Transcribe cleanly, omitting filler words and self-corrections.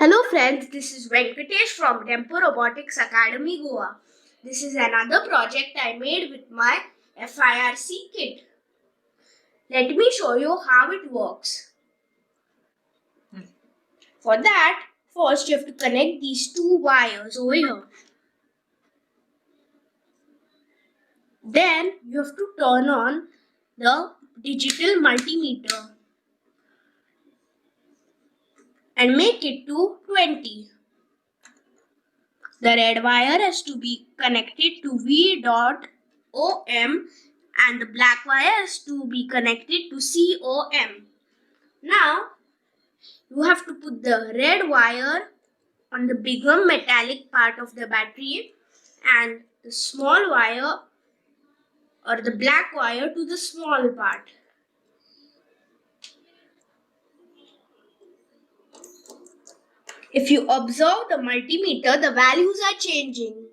Hello friends, this is Venkatesh from Dempo Robotics Academy Goa. This is another project I made with my FIRC kit. Let me show you how it works. For that, first you have to connect these two wires over here. Then you have to turn on the digital multimeter and make it to 20. The red wire has to be connected to V.OM and the black wire has to be connected to COM. Now, you have to put the red wire on the bigger metallic part of the battery and the small wire or the black wire to the small part. If you observe the multimeter, the values are changing.